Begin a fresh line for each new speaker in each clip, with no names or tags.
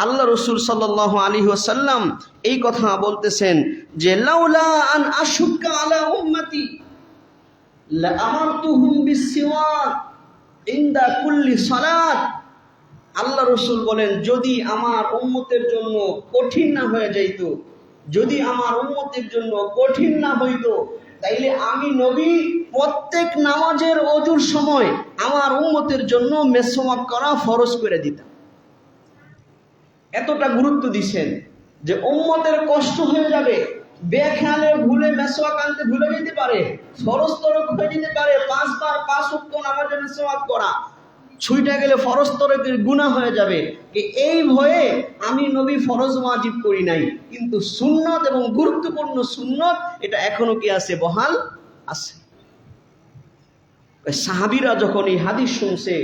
আল্লাহ রসুল সাল্লাল্লাহু আলাইহি ওয়াসাল্লাম এই কথা বলতেছেন যে লাউলা আন আশুক্কা আলা উম্মতি লা আমারতুহুম বিসসিওয়াক ইনদা কুল্লি সালাত। আল্লাহ রসুল বলেন, যদি আমার উম্মতের জন্য কঠিন না হয়ে যাইত, যদি আমার উম্মতের জন্য কঠিন না হইত, তাইলে আমি নবী প্রত্যেক নামাজের ওযুর সময় আমার উম্মতের জন্য মেসওয়াক করা ফরজ করে দিতাম। এতটা গুরুত্ব দিছেন যে উম্মতের কষ্ট হয়ে যাবে, বেখেয়ালে ভুলে মেসওয়াক আনতে ভুলে যেতে পারে, ফরজ তরক হয়ে যেতে পারে, 5 বার 5 ওয়াক্ত নামাজে মেসওয়াক করা ছুইটা গেলে ফরজ তরকের গুনাহ হয়ে যাবে। এই ভয়ে আমি নবী ফরজ ওয়াজিব করি নাই, কিন্তু সুন্নত এবং গুরুত্বপূর্ণ সুন্নত এটা এখনো কি আছে, বহাল আছে। সাহাবীরা যখন এই হাদিস শুনছে,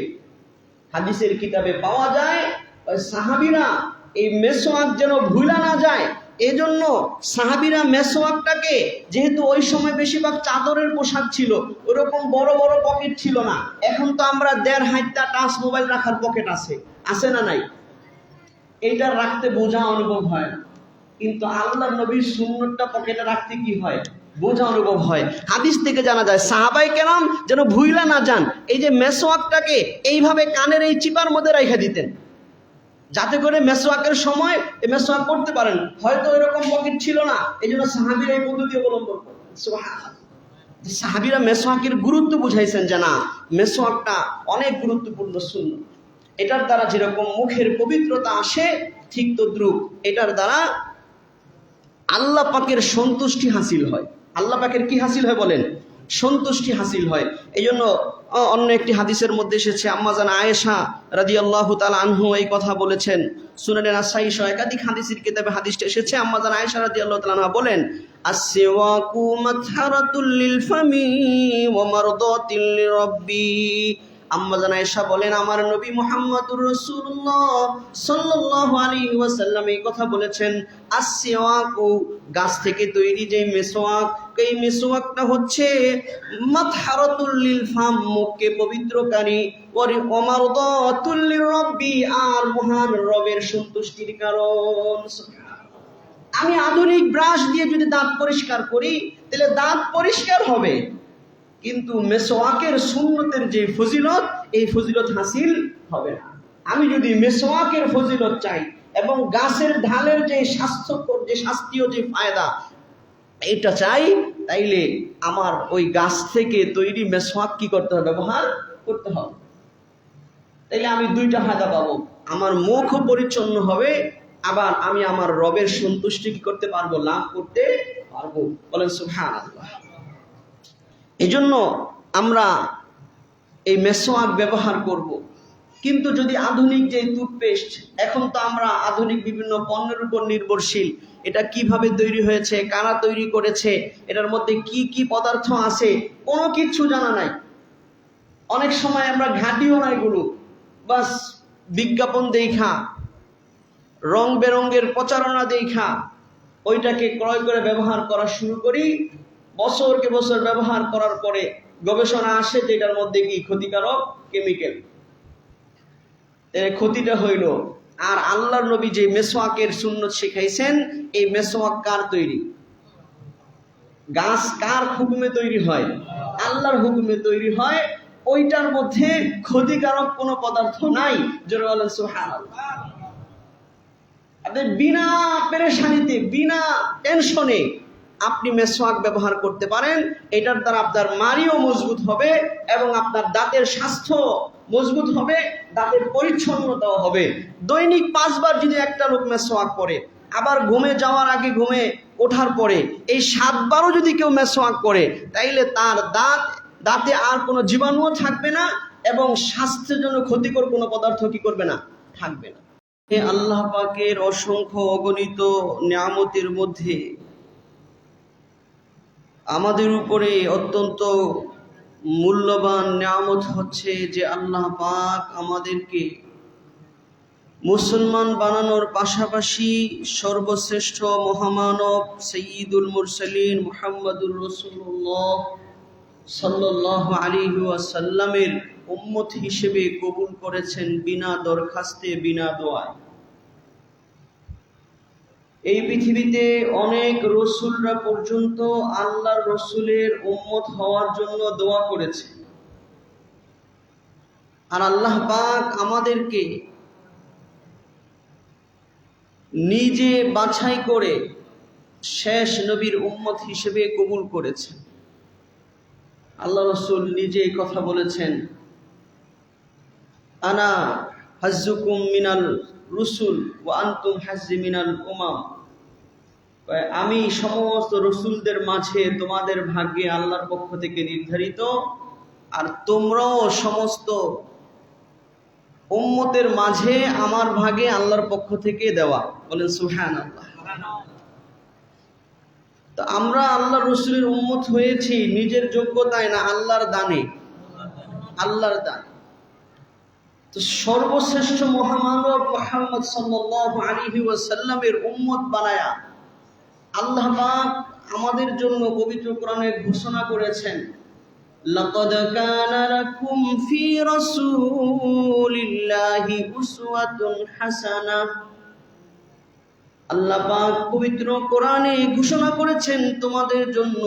হাদিসের কিতাবে পাওয়া যায় ওই সাহাবীরা এই মেসওয়াক যেন ভুলা না যায়, এজন্য সাহাবীরা মেসওয়াকটাকে, যেহেতু ওই সময় বেশিরভাগ চাদরের পোশাক ছিল, ওরকম বড় বড় পকেট ছিল না। এখন তো আমরা 1.5 হাইটটা টাচ মোবাইল রাখার পকেট আছে, আছে না নাই? এইটা রাখতে বোঝা অনুভব হয় না, কিন্তু আল্লাহর নবীর সুন্নতটা পকেটে রাখতে কি হয়, বোঝা অনুভব হয়। হাদিস থেকে জানা যায় সাহাবায়ে কেরাম যেন ভুইলা না যান, এই যে মেসওয়াকটাকে এইভাবে কানের এই চিপার মধ্যে রেখে দিতেন, যাতে করে মেসওয়াকের সময় এই মেসওয়াক করতে পারেন। হয়তো এরকম পকেট ছিল না, এই জন্য সাহাবীরা এই পদ্ধতি অবলম্বন করতেন। সুবহানাল্লাহ। সাহাবীরা মেসওয়াকের গুরুত্ব বুঝাইছেন যে না, মেসওয়াকটা অনেক গুরুত্বপূর্ণ সুন্নাত। এটার দ্বারা যেরকম মুখের পবিত্রতা আসে, ঠিক তদ্রুপ এটার দ্বারা আল্লাহ পাকের সন্তুষ্টি হাসিল হয়। আল্লাহ পাকের কি হাসিল হয় বলেন? সন্তুষ্টি হাসিল হয়। এই জন্য অন্য একটি হাদিসের মধ্যে এসেছে, আম্মাজান আয়েশা রাদিয়াল্লাহু তাআলা আনহু এই কথা বলেছেন। সুনানে নাসাঈ সহ একাধিক হাদিসের কিতাবে হাদিসটা এসেছে। আম্মাজান আয়েশা রাদিয়াল্লাহু তাআলা আনহা বলেন, আসওয়াকু মাতহারাতুল লিল ফামি ওয়া মারদাতিল লিরাব্বি। আম্মাজান আয়েশা বলেন, আমার নবী মুহাম্মদুর রাসূলুল্লাহ সাল্লাল্লাহু আলাইহি ওয়াসাল্লাম এই কথা বলেছেন, আসওয়াকু গাছ থেকে তৈরি যে মেসওয়াক, এই মেসওয়াকটা হচ্ছে মাতহারাতুল লিল ফাম, মুখকে পবিত্রকারী, ওয়া মারদাতুল লিরাব্বি, আর মহান রবের সন্তুষ্টির কারণ। আমি আধুনিক ব্রাশ দিয়ে যদি দাঁত পরিষ্কার করি তাহলে দাঁত পরিষ্কার হবে, কিন্তু মেসওয়াকের সুন্নতের যে ফজিলত, এই ফজিলত হাসিল হবে না। আমি যদি মেসওয়াকের ফজিলত চাই এবং গাছের ঢালের যে স্বাস্থ্যকর, যে শাস্ত্রীয় যে ফায়দা এটা চাই, তাইলে আমার ওই গাছ থেকে তৈরি মেসওয়াক কি করতে হবে, ব্যবহার করতে হবে। তাইলে আমি 2টা ফায়দা পাবো, আমার মুখও পরিচ্ছন্ন হবে, আবার আমি আমার রবের সন্তুষ্টি কি করতে পারবো, লাভ করতে পারবো। বলেন সুবহানাল্লাহ। এই জন্য আমরা এই মেসওয়াক ব্যবহার করব। কিন্তু যদি আধুনিক যে টুথপেস্ট, এখন তো আমরা আধুনিক বিভিন্ন পণ্যের উপর নির্ভরশীল, এটা কিভাবে তৈরি হয়েছে, কারা তৈরি করেছে, এটার মধ্যে কি কি পদার্থ আছে, কোনো কিছু জানা নাই। অনেক সময় আমরা ঘাঁটিও না এগুলো, বাস বিজ্ঞাপন দেখা, রং বেরঙের প্রচারণা দেখা ওইটাকে ক্রয় করে ব্যবহার করা শুরু করি। বছরকে বছর ব্যবহার করার পরে গবেষণা আসে যে এটার মধ্যে কি ক্ষতিকারক কেমিক্যাল, ক্ষতিটা হইল। আর আল্লাহর নবী যে মেসওয়াকের সুন্নত শিখাইছেন, এই মেসওয়াক কার তৈরি? গাছ কার হুকুমে তৈরি হয়? আল্লাহর হুকুমে তৈরি হয়। ওইটার মধ্যে ক্ষতিকারক কোনো পদার্থ নাই। জোরে বলেন সুবহানাল্লাহ। বিনা পেরেশানিতে, বিনা টেনশনে আপনি মেসওয়াক ব্যবহার করতে পারেন। এটার দ্বারা আপনার মাড়িও মজবুত হবে এবং আপনার দাঁতের স্বাস্থ্য মজবুত হবে, দাঁতের পরিচ্ছন্নতাও হবে। দৈনিক 5 বার যদি একটা লোক মেসওয়াক করে, আবার ঘুমে যাওয়ার আগে, ঘুমে ওঠার পরে এই 7 বারও যদি কেউ মেসওয়াক করে, তাইলে তার দাঁতে আর কোনো জীবাণুও থাকবে না এবং স্বাস্থ্যের জন্য ক্ষতিকর কোনো পদার্থ কি করবে না, থাকবে না। আল্লাহ পাকের অসংখ্য অগণিত নিয়ামতের মধ্যে আমাদের উপরে অত্যন্ত মূল্যবান নিয়ামত হচ্ছে যে আল্লাহ পাক আমাদেরকে মুসলমান বানানোর পাশাপাশি সর্বশ্রেষ্ঠ মহামানব সাইয়্যিদুল মুরসালিন মুহাম্মদুর রাসূলুল্লাহ সাল্লাল্লাহু আলাইহি ওয়াসাল্লামের উম্মত হিসেবে কবুল করেছেন, বিনা দরখাস্তে, বিনা দোয়ায়। এই পৃথিবীতে অনেক রসুলরা পর্যন্ত আল্লাহর রসুলের উম্মত হওয়ার জন্য দোয়া করেছে, আর আল্লাহ পাক আমাদেরকে নিজে বাছাই করে শেষ নবীর উম্মত হিসেবে কবুল করেছেন। আল্লাহ রসুল নিজে কথা বলেছেন, আনা হাজ্জুকুম মিনাল রসুল ওয়া আনতুম হাজ্জি মিনাল উমাম। আমি সমস্ত রসুলদের মাঝে তোমাদের ভাগ্যে আল্লাহর পক্ষ থেকে নির্ধারিত, আর তোমরাও সমস্ত উম্মতের মাঝে আমার ভাগে আল্লাহর পক্ষ থেকে দেওয়া। বলেন সুবহানাল্লাহ। তো আমরা আল্লাহ রসুলের উম্মত হয়েছি নিজের যোগ্যতায় না, আল্লাহর দানে, আল্লাহর দান। তো সর্বশ্রেষ্ঠ মহামানব মুহাম্মদ সাল্লাল্লাহু আলাইহি ওয়াসাল্লামের উম্মত বানায়া আল্লাহ পাক আমাদের জন্য পবিত্র কোরআনে ঘোষণা করেছেন, লাকাদ কানা লাকুম ফি রাসূলিল্লাহি উসওয়াতুন হাসানাহ। আল্লাহ পাক পবিত্র কোরআনে ঘোষণা করেছেন তোমাদের জন্য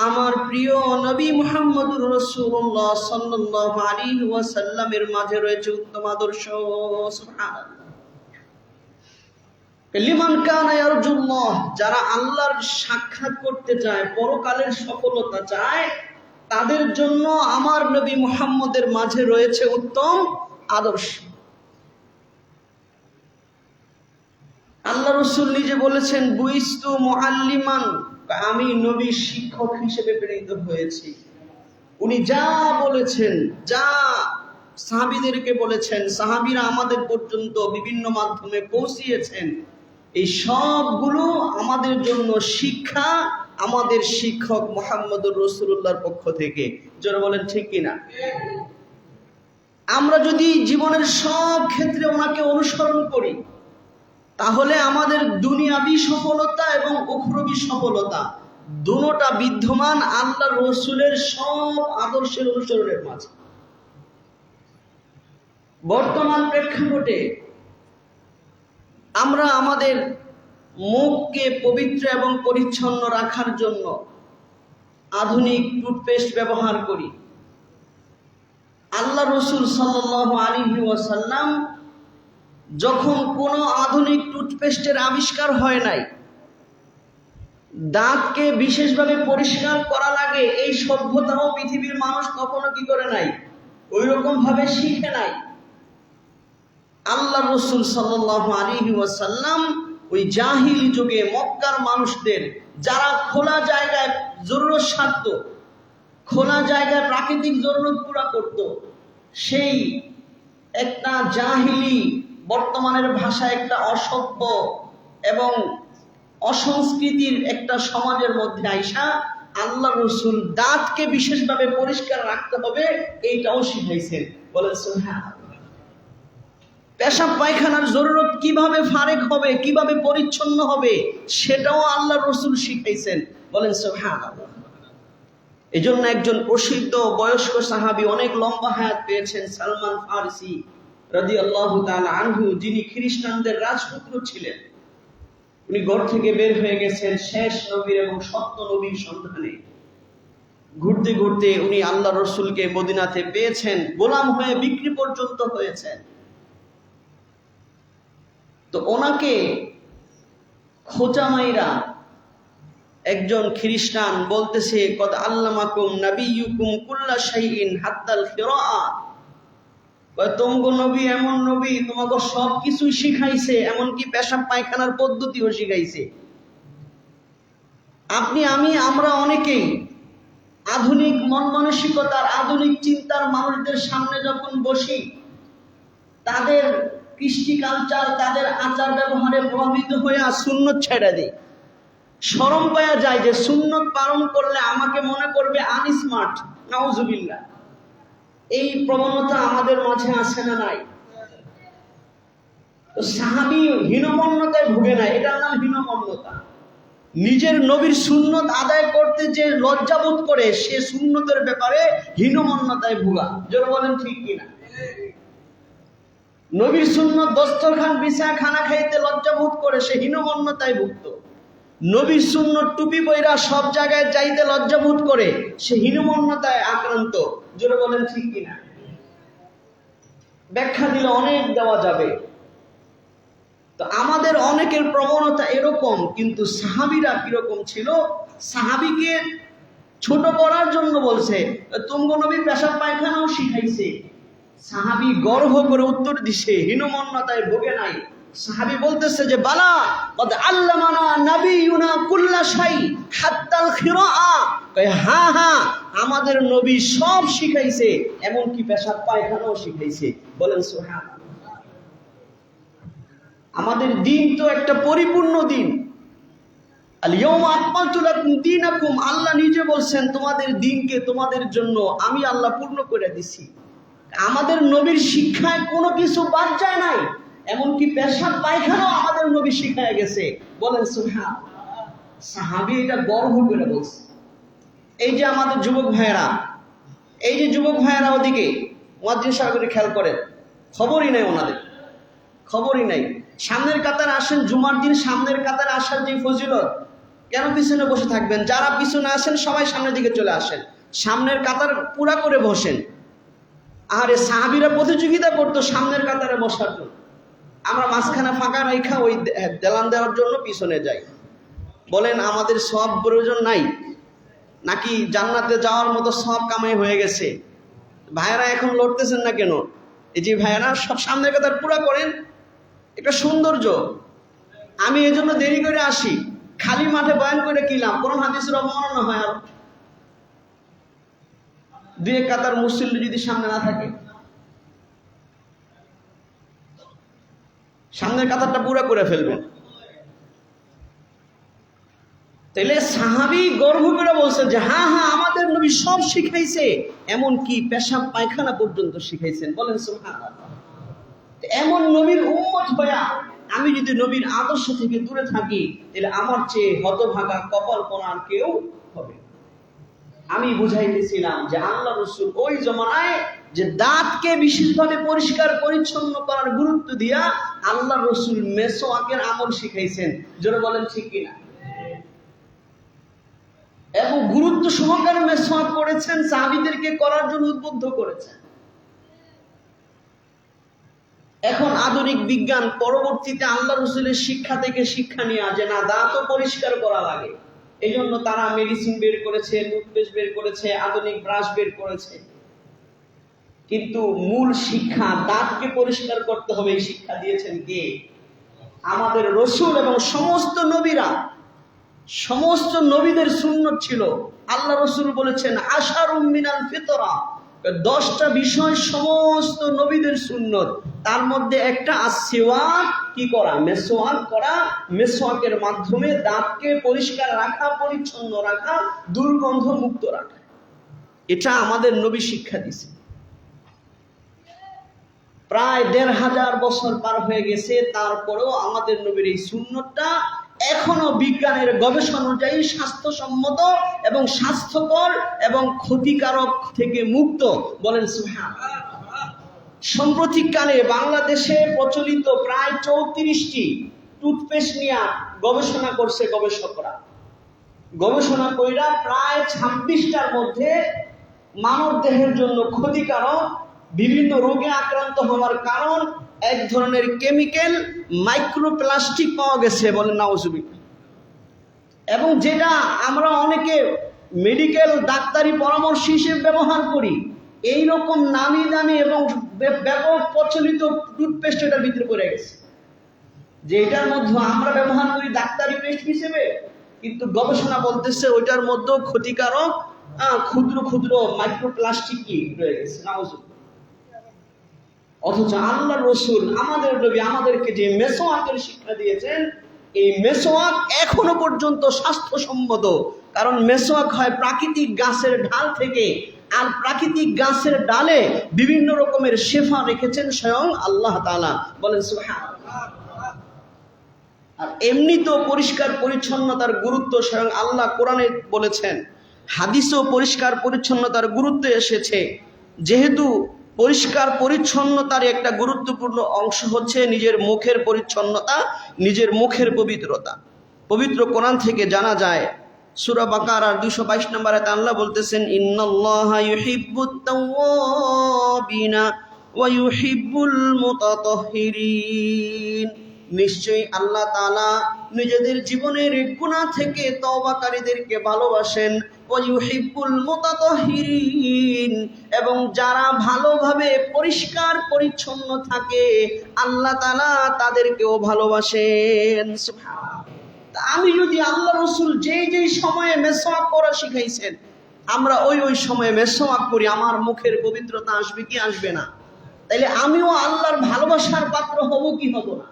আমার প্রিয় নবী মুহাম্মদুর রাসূলুল্লাহ সাল্লাল্লাহু আলাইহি ওয়াসাল্লামের মাঝে রয়েছে উত্তম আদর্শ। সুবহানাল্লাহ। লিমান কানা ইয়ারজুল্লাহ, যারা আল্লাহর সাক্ষাৎ করতে চায়, পরকালের সফলতা চায়, তাদের জন্য আমার নবী মুহাম্মদের মাঝে রয়েছে উত্তম আদর্শ। আল্লাহ রসুল নিজে বলেছেন, বুইস্তু মুআল্লিমান, আমি নবী শিক্ষক হিসেবে প্রেরিত হয়েছি। উনি যা বলেছেন, যা সাহাবীদেরকে বলেছেন, সাহাবীরা আমাদের পর্যন্ত বিভিন্ন মাধ্যমে পৌঁছিয়েছেন, এই সবগুলো আমাদের জন্য শিক্ষা, আমাদের শিক্ষক মুহাম্মদুর রাসূলুল্লাহর পক্ষ থেকে। যারা বলেন ঠিক কিনা? আমরা যদি জীবনের সব ক্ষেত্রে ওনাকে অনুসরণ করি, তাহলে আমাদের দুনিয়াবী সফলতা এবং উখরবী সফলতা দুটোটা বিদ্যমান আল্লাহ রসুলের সব আদর্শের অনুসরণের মাঝে। বর্তমান প্রেক্ষাপটে আমরা আমাদের মুখকে পবিত্র এবং পরিচ্ছন্ন রাখার জন্য আধুনিক টুথপেস্ট ব্যবহার করি। আল্লাহ রসুল সাল্লাল্লাহু আলাইহি ওয়াসাল্লাম যখন কোনো আধুনিক টুথপেস্টের আবিষ্কার হয় নাই, দাঁতকে বিশেষভাবে পরিষ্কার করা লাগে, এই সভ্যতাও পৃথিবীর মানুষ কখনো কি করে নাই, ওই রকম ভাবে শিখে নাই। আল্লাহ রসুল সাল্লাল্লাহু আলাইহি ওয়াসাল্লাম ওই জাহিলি যুগে মক্কার মানুষদের, যারা খোলা জায়গায় জরুরত সারত, খোলা জায়গায় প্রাকৃতিক জরুরত পুরা করত, সেই একটা জাহিলি, বর্তমানের ভাষায় একটা অসভ্য এবং অসংস্কৃতির একটা সমাজের মধ্যে আইসা আল্লাহ রসুল দাঁতকে বিশেষভাবে পরিষ্কার রাখতে হবে, এইটাও শিখাইছেন। বলেন সুবহানাল্লাহ। পেশাব পায়খানার জরুরত কিভাবে ফারেক হবে, কিভাবে পরিচ্ছন্ন হবে, সেটাও আল্লাহ রসুল শিখাইছেন। বলেন সুবহানাল্লাহ। এই জন্য একজন প্রসিদ্ধ বয়স্ক সাহাবী, অনেক লম্বা হায়াত পেয়েছেন, সালমান ফারসি রাদিয়াল্লাহু তাআলা আনহু, যিনি খ্রিস্টানদের রাজপুত্র ছিলেন। উনি ঘর থেকে বের হয়ে গেছেন শেষ নবীর এবং সত্য নবীর সন্ধানে। ঘুরতে ঘুরতে উনি আল্লাহ রসুলকে মদিনাতে পেয়েছেন, গোলাম হয়ে বিক্রি পর্যন্ত হয়েছেন। তো ওনাকে খোঁচা মাইরা একজন খ্রিস্টান বলতেছে, কদ আল্লামাকুম নাবিয়্যুকুম কুল্লা শাইইন হাত্তাল কিরাআত। তোমগো নবী এমন নবী, তোমাকে সব কিছু শিখাইছে, এমনকি পেশাব পায়খানার পদ্ধতিও শিখাইছে। আপনি, আমি, আমরা অনেকেই আধুনিক মন মানসিকতার, আধুনিক চিন্তার মানুষদের সামনে যখন বসি, তাদের কৃষ্টি কালচার, তাদের আচার ব্যবহারে প্রভাবিত হয়ে সুন্নত ছেড়ে দেয়। শরম পাওয়া যায় যে সুন্নত পালন করলে আমাকে মনে করবে আনস্মার্ট। নাউজুবিল্লাহ। এই প্রবণতা আমাদের মাঝে আছে না নাই? সাহাবী হীনমন্যতায় ভুগে না, এটার নাম হীনমন্যতা। নিজের নবীর সুন্নত আদায় করতে যে লজ্জাবোধ করে, সে সুন্নতের ব্যাপারে হীনমন্যতায় ভুগা। যারা বলেন ঠিক কিনা? নবীর সুন্নত দস্তরখান বিছায় খানা খাইতে লজ্জা বোধ করে, সে হীনমন্যতায় ভুক্ত। নবীর সুন্নত টুপি পইরা সব জায়গায় যাইতে লজ্জা বোধ করে, সে হীনমন্যতায় আক্রান্ত। জোরে বলেন ঠিক কিনা? ব্যাখ্যা দিলে অনেক দেওয়া যাবে। তো আমাদের অনেকের প্রবণতা এরকম, কিন্তু সাহাবীরা কিরকম ছিল? সাহাবীকে ছোট করার জন্য বলছে, তুমগো নবী পেশাব পায়খানাও শিখাইছে। সাহাবী গর্ব করে উত্তর দিছে, হীনমন্যতায় ভোগে নাই। সাহাবী বলতেছে যে বালা কদ আল্লামানা নাবিয়ুনা কুল্লা শাই হাত্তাল খিরাআ। কয় হ্যাঁ হ্যাঁ, আমাদের নবী সব শিখাইছে, এমনকি পেশাব পায়খানাও শিখাইছে। বলেন সুবহানাল্লাহ। আমাদের দিন তো একটা পরিপূর্ণ দিন। আল ইয়াউমা আকমালতু লাকুম দীনাকুম, আল্লাহ নিজে বলছেন তোমাদের দিনকে তোমাদের জন্য আমি আল্লাহ পূর্ণ করে দিছি। আমাদের নবীর শিক্ষায় কোনো কিছু বাদ যায় নাই, এমনকি পেশাব পায়খানাও আমাদের নবী শিখায় গেছে। বলেন সুবহানাল্লাহ। সাহাবী এটা গর্ব করে বলছে। এই যে আমাদের যুবক ভাইয়েরা, এই যে যুবক ভাইয়েরা ওদিকে মুয়াজ্জিন সাহেবের খেয়াল করেন, খবরই নাই ওনাদের, খবরই নাই। সামনের কাতারে আসেন, জুমার দিন সামনের কাতারে আসার যে ফজিলত, কেন পিছনে বসে থাকবেন? যারা পিছনে আসেন সবাই সামনের দিকে চলে আসেন, সামনের কাতার পুরা করে বসেন। আরে সাহাবীরা প্রতিযোগিতা করতো সামনের কাতারে বসার জন্য, আমরা মাঝখানে ফাঁকা রাখা ওই দেলান দেওয়ার জন্য পিছনে যাই। বলেন আমাদের সব প্রয়োজন নাই নাকি? জান্নাতে যাওয়ার মতো সব কামাই হয়ে গেছে? ভাইয়েরা এখন লড়তেছেন না কেন? এই যে ভাইয়েরা সব সামনের কাতার পুরা করেন, এটা সৌন্দর্য। আমি এই জন্য দেরি করে আসি, খালি মাঠে বয়ান করে কিলাম, কোন হাদিসের অবমাননা হয়? আর দুই এক কাতার মুসল্লি যদি সামনে না থাকে, সামনের কাতারটা পুরা করে ফেলবেন। তাইলে সাহাবী গর্ব করে বলছে যে হ্যাঁ হ্যাঁ, আমাদের নবী সব শিখাইছে, এমন কি পেশাব পায়খানা পর্যন্ত শিখাইছেন। বলেন সুবহানাল্লাহ। এমন নবীর উম্মত হইয়া আমি যদি নবীর আদর্শ থেকে দূরে থাকি, তাহলে আমার চেয়ে হতভাগা কপাল পোড়া কেউ হবে। আমি বুঝাইতেছিলাম যে আল্লাহ রাসূল ওই জমানায় যে দাঁতকে বিশেষভাবে পরিষ্কার পরিচ্ছন্ন করার গুরুত্ব দিয়া আল্লাহ রাসূল মেসওয়াকের আমল শিখাইছেন। জোরে বলেন ঠিক কিনা? এবং গুরুত্ব সহকারে মেসওয়াক করেছেন, সাহাবীদেরকে করার জন্য উদ্বুদ্ধ করেছেন। এখন আধুনিক বিজ্ঞান পরবর্তীতে আল্লাহ রাসূলের শিক্ষা থেকে শিক্ষা নিয়ে আসে না, দাঁতও পরিষ্কার করা লাগে, এই জন্য তারা মেডিসিন বের করেছে, টুথপেস্ট বের করেছে, আধুনিক ব্রাশ বের করেছে। কিন্তু মূল শিক্ষা দাঁতকে পরিষ্কার করতে হবে, এই শিক্ষা দিয়েছেন কে? আমাদের রাসূল। এবং সমস্ত নবীরা, সমস্ত নবীদের সুন্নত ছিল। আল্লাহ রাসূল বলেছেন আশারুম মিনাল ফিতরা, 10টা বিষয় সমস্ত নবীদের সুন্নত। তার মধ্যে একটা আসওয়াক, কি করা? মেসওয়াক করা। মেসওয়াকের মাধ্যমে দাঁতকে পরিষ্কার রাখা, পরিচ্ছন্ন রাখা, দুর্গন্ধ মুক্ত রাখা। এটা আমাদের নবী শিক্ষা দিয়েছে। প্রায় 1500 বছর পার হয়ে গেছে, তারপরেও আমাদের নবীর এই সুন্নতটা এখনো বিজ্ঞানের গবেষণা অনুযায়ী স্বাস্থ্যসম্মত এবং স্বাস্থ্যকর এবং ক্ষতিকারক থেকে মুক্ত। বলেন সুবহানাল্লাহ। সাম্প্রতিককালে বাংলাদেশে প্রচলিত প্রায় 34টি টুথপেস্ট নিয়ে গবেষণা করছে গবেষকরা। গবেষণা কইরা প্রায় 26টার মধ্যে মানব দেহের জন্য ক্ষতিকারক, বিভিন্ন রোগে আক্রান্ত হওয়ার কারণ এক ধরনের কেমিক্যাল মাইক্রোপ্লাস্টিক পাওয়া গেছে। বলেন নাউজুবিল্লাহ। এবং যেটা আমরা অনেকে মেডিকেল ডাক্তারি পরামর্শ হিসেবে ব্যবহার করি, এই রকম নামি দামি এবং ব্যাপক প্রচলিত টুথপেস্ট এটার ভিতরে পড়ে গেছে, যে এটার মধ্যে আমরা ব্যবহার করি ডাক্তারি পেস্ট হিসেবে, কিন্তু গবেষণা বলতেছে ওইটার মধ্যেও ক্ষতিকারক ক্ষুদ্র ক্ষুদ্র মাইক্রোপ্লাস্টিক কি রয়ে গেছে। নাউজুবিল্লাহ। অথচ আল্লাহ রাসূল আমাদের নবী আমাদেরকে যে মেসওয়াকের শিক্ষা দিয়েছেন, এই মেসওয়াক এখনো পর্যন্ত স্বাস্থ্যসম্মত। কারণ মেসওয়াক হয় প্রাকৃতিক গাছের ডাল থেকে, আর প্রাকৃতিক গাছের ডালে বিভিন্ন রকমের শেফা রেখেছেন স্বয়ং আল্লাহ তাআলা। বলেন সুবহানাল্লাহ। আর এমনি তো পরিষ্কার পরিচ্ছন্নতার গুরুত্ব স্বয়ং আল্লাহ কোরআনে বলেছেন, হাদিসেও পরিষ্কার পরিচ্ছন্নতার গুরুত্ব এসেছে। যেহেতু পরিষ্কার পরিচ্ছন্নতার একটা গুরুত্বপূর্ণ অংশ হচ্ছে নিজের মুখের পরিচ্ছন্নতা, নিজের মুখের পবিত্রতা। পবিত্র কোরআন থেকে জানা যায়, সূরা বাকারার 222 নম্বর আয়াতে আল্লাহ বলতেছেন, ইন্নাল্লাহা ইউহিব্বুত তাওয়াবিনা ওয়া ইউহিব্বুল মুতাতাহহিরিন। নিশ্চয়ই আল্লাহ তাআলা নিজেদের জীবনের গুনাহ থেকে তওবাকারীদেরকে ভালোবাসেন। ওয়া ইউহিব্বুল মুতাতাহহিরিন, এবং যারা ভালোভাবে পরিষ্কার পরিচ্ছন্ন থাকে আল্লাহ তাআলা তাদেরকেও ভালোবাসেন। সুবহানাল্লাহ। আমি যদি আল্লাহ রসুল যেই সময়ে মেসওয়াক করা শিখাইছেন আমরা ওই সময়ে মেসওয়াক করি, আমার মুখের পবিত্রতা আসবে কি আসবে না? তাইলে আমিও আল্লাহর ভালোবাসার পাত্র হব কি হব না?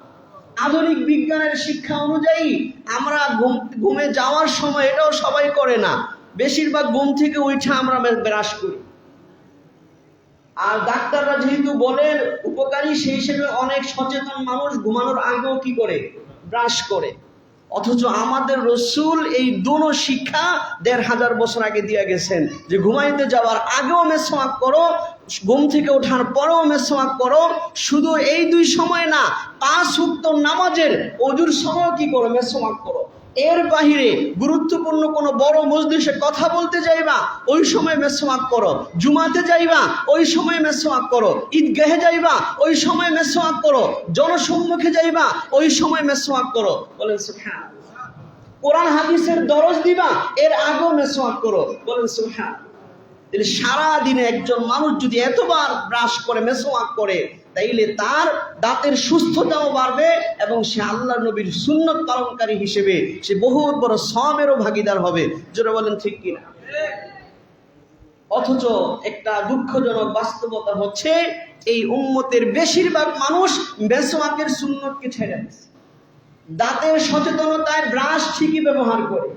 আধুনিক বিজ্ঞানের শিক্ষা অনুযায়ী আমরা ঘুমে যাওয়ার সময়, এটাও সবাই করে না, বেশিরভাগ ঘুম থেকে উঠে আমরা ব্রাশ করি। আর ডাক্তাররা যেহেতু বলেন উপকারী, সেই হিসেবে অনেক সচেতন মানুষ ঘুমানোর আগেও কি করে? ব্রাশ করে। অথচ আমাদের রসুল এই দুটো শিক্ষা ১৫০০ বছর আগে দিয়ে গেছেন যে ঘুমাইতে যাওয়ার আগেও মেসওয়াক করো, ঘুম থেকে ওঠার পরেও মেসওয়াক করো। শুধু এই দুই সময় না, 5 ওয়াক্ত নামাজের ওযুর সময় কি করো? মেসওয়াক করো। এর বাহিরে গুরুত্বপূর্ণ কোনো বড় মজলিসে কথা বলতে যাইবা, ওই সময় মেসওয়াক করো। জুমাতে যাইবা, ওই সময় মেসওয়াক করো। ঈদগাহে যাইবা, ওই সময় মেসওয়াক করো। জনসম্মুখে যাইবা, ওই সময় মেসওয়াক করো। বলেন সুবহানাল্লাহ। কোরআন হাদিসের দরজ দিবা, এর আগেও মেসওয়াক করো। বলেন সুবহানাল্লাহ। তাহলে সারা দিনে একজন মানুষ যদি এতবার ব্রাশ করে, মেসওয়াক করে, তাইলে তার দাঁতের সুস্থতাও বাড়বে এবং সে আল্লাহ নবীর সুন্নত পালনকারী হিসেবে সে বহুত বড় সওয়াবেরও ভাগীদার হবে। জোরে বলেন ঠিক কিনা? অথচ একটা দুঃখজনক বাস্তবতা হচ্ছে এই উম্মতের বেশিরভাগ মানুষ মেসওয়াকের সুন্নতকে ছেড়ে দিয়েছে। দাঁতের সচেতনতায় ব্রাশ ঠিকই ব্যবহার করে,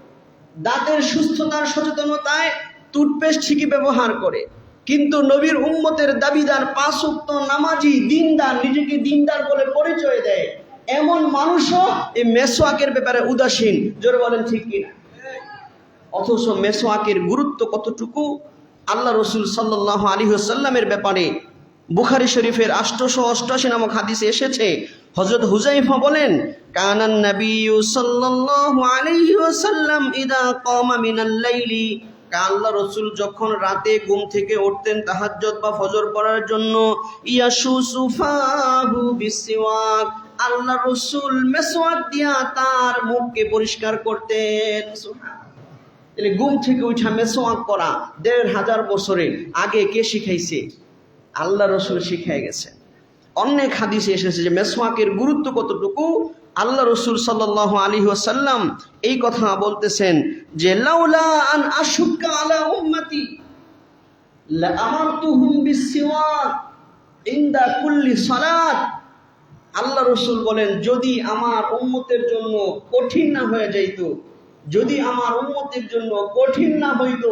দাঁতের সুস্থতার সচেতনতায় টুথপেস্ট ঠিকই ব্যবহার করে, কিন্তু নবীর উম্মতের দাবিদার 5 ওয়াক্ত নামাজি দিনদার, নিজেকে দিনদার বলে পরিচয় দেয় এমন মানুষও এই মেসওয়াকের ব্যাপারে উদাসীন। জোরে বলেন ঠিক কিনা? অথচ মেসওয়াকের গুরুত্ব কতটুকু আল্লাহ রসুল সাল্লাল্লাহু আলাইহি ওয়াসাল্লামের ব্যাপারে বুখারী শরীফের 888 নামক হাদিসে এসেছে। হযরত হুযায়ফা বলেন, কানান নাবিয়্যু সাল্লাল্লাহু আলাইহি ওয়াসাল্লাম ইদা কামা মিনাল লাইলি, আল্লাহ রসুল যখন রাতে ঘুম থেকে উঠতেন তাহাজ্জুদ বা ফজর পড়ার জন্য, ইয়াশুসুফাহু বিসওয়াক, আল্লাহ রসুল মেসওয়াক দিয়া তার মুখকে পরিষ্কার করতেন। সুবহানাল্লাহ। তাহলে ঘুম থেকে উঠা মেসওয়াক করা ১৫০০ বছরের আগে কে শিখাইছে? আল্লাহ রসুল শিখাই গেছে। অনেক হাদিসে এসেছে যে মেসওয়াকের গুরুত্ব কতটুকু। আল্লাহ রসুল সাল্লাল্লাহু আলাইহি ওয়াসাল্লাম এই কথা বলতেছেন যে লাউলা আন আশুক্কা আলা উম্মতি লা আমারতুহুম বিসওয়াক ইনদা কুল্লি সালাত। আল্লাহ রসুল বলেন, যদি আমার উম্মতের জন্য কঠিন না হয়ে যাইত, যদি আমার উম্মতের জন্য কঠিন না হইত,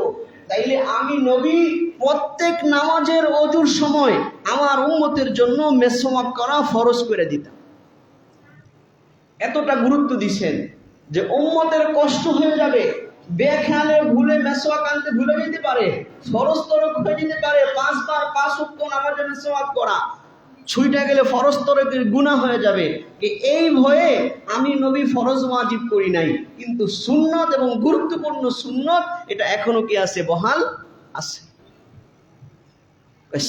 তাইলে আমি নবী প্রত্যেক নামাজের ওযুর সময় আমার উম্মতের জন্য মেসওয়াক করা ফরজ করে দিতাম। এতটা গুরুত্ব দিছেন যে উম্মতের কষ্ট হয়ে যাবে, বেখেয়ালে ভুলে মেসওয়াক আনতে ভুলে যেতে পারে, ফরজ তরক হয়ে যেতে পারে। 5 বার 5 ওয়াক্ত নামাজে মেসওয়াক করা ছুঁইটা গেলে ফরজ তরকের গুনাহ হয়ে যাবে। এই ভয়ে আমি নবী ফরজ ওয়াজিব করি নাই, কিন্তু সুন্নত এবং গুরুত্বপূর্ণ সুন্নত এটা এখনো কি আছে? বহাল আছে।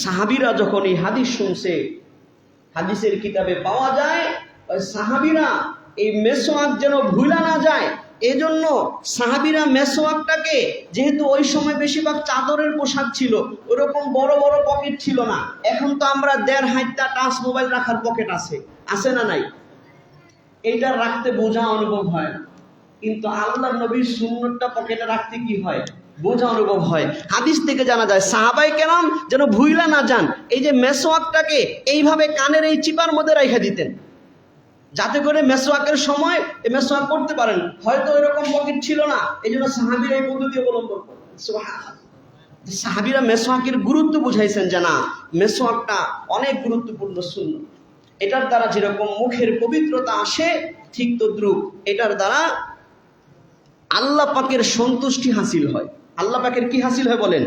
সাহাবীরা যখন এই হাদিস শুনছে, হাদিসের কিতাবে পাওয়া যায় ওই সাহাবীরা এই মেসওয়াক যেন ভুলা না যায়, এজন্য সাহাবীরা মেসওয়াকটাকে, যেহেতু ওই সময় বেশিরভাগ চাদরের পোশাক ছিল, ওরকম বড় বড় পকেট ছিল না। এখন তো আমরা 1.5 হাতটা টাচ মোবাইল রাখার পকেট আছে না নাই? এইটা রাখতে বোঝা অনুভব হয় না, কিন্তু আল্লাহর নবীর সুন্নতটা পকেটে রাখতে কি হয়? বোঝা অনুভব হয়। হাদিস থেকে জানা যায় সাহাবায়ে কেরাম যেন ভুইলা না যান, এই যে মেসওয়াকটাকে এইভাবে কানের এই চিপার মধ্যে রেখে দিতেন, যাতে করে মেসওয়াকের সময় মেসওয়াক করতে পারেন। হয়তো এরকম পকেট ছিল না, এই জন্য সাহাবীরা এই পদ্ধতি অবলম্বন করতেন। সুবহানাল্লাহ। সাহাবীরা মেসওয়াকের গুরুত্ব বুঝাইছেন যে না, মেসওয়াকটা অনেক গুরুত্বপূর্ণ সুন্নত। এটার দ্বারা যেরকম মুখের পবিত্রতা আসে, ঠিক তদ্রুপ এটার দ্বারা আল্লাহ পাকের সন্তুষ্টি হাসিল হয়। আল্লাহ পাকের কি হাসিল হয় বলেন?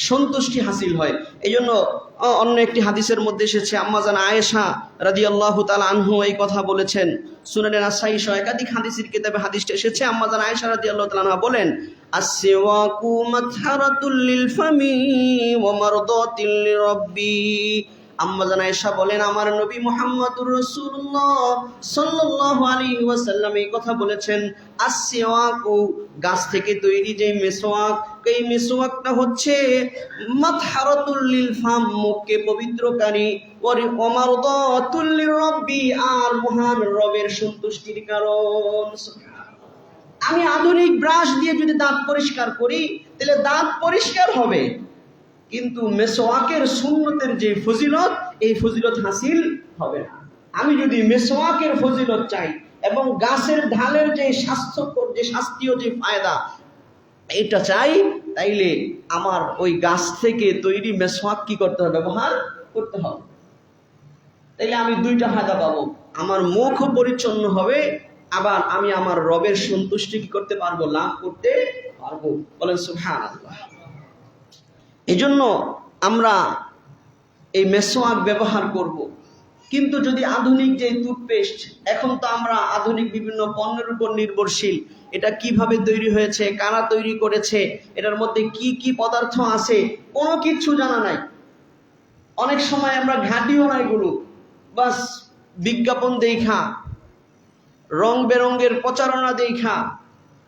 সন্তুষ্টি হাসিল হয়। এই জন্য অন্য একটি হাদিসের মধ্যে এসেছে আম্মা জান আয়েশা রাদিয়াল্লাহু তাআলা আনহু এই কথা বলেছেন। সুনানে নাসাঈ সহ একাধিক হাদিসের কিতাবে হাদিসটা এসেছে। আম্মা জান আয়েশা রাদিয়াল্লাহু তাআলা আনহা বলেন, আসওয়াকু মাতহারাতুল লিল ফামি ওয়া মারদাতিল লিরাব্বি। আম্মা জান আয়েশা বলেন, আমার নবী মুহাম্মদুর রাসূলুল্লাহ সাল্লাল্লাহু আলাইহি ওয়াসাল্লাম এই কথা বলেছেন, আসওয়াকু গাছ থেকে তৈরি যে মেসওয়াক, এই মেসওয়াকটা হচ্ছে মাতহারাতুল লিল ফাম মুখকে পবিত্রকারী, ওয়া মারদাতুল লিরাব্বি আর মহান রবের সন্তুষ্টির কারণ। আমি আধুনিক ব্রাশ দিয়ে যদি দাঁত পরিষ্কার করি তাহলে দাঁত পরিষ্কার হবে, কিন্তু মেসওয়াকের সুন্নতের যে ফজিলত এই ফজিলত হাসিল হবে না। আমি যদি মেসওয়াকের ফজিলত চাই এবং গাছের ঢালের যে স্বাস্থ্যকর যে শাস্ত্রীয় যে ফায়দা এটা চাই, তাইলে আমার ওই গাছ থেকে তৈরি মেসওয়াক কি করতে হবে? ব্যবহার করতে হবে। তাইলে আমি দুইটা ফায়দা পাবো, আমার মুখও পরিচ্ছন্ন হবে, আবার আমি আমার রবের সন্তুষ্টি কি করতে পারবো? লাভ করতে পারবো। বলেন সুবহানাল্লাহ। এই জন্য আমরা এই মেসওয়াক ব্যবহার করব। কিন্তু যদি আধুনিক যে টুথপেস্ট, এখন তো আমরা আধুনিক বিভিন্ন পণ্যের উপর নির্ভরশীল, এটা কিভাবে তৈরি হয়েছে, কারা তৈরি করেছে, এটার মধ্যে কি কি পদার্থ আছে, কোনো কিছু জানা নাই। অনেক সময় আমরা ঘাটিও না এগুলো, বাস বিজ্ঞাপন দেখা, রং বেরঙের প্রচারণা দেখা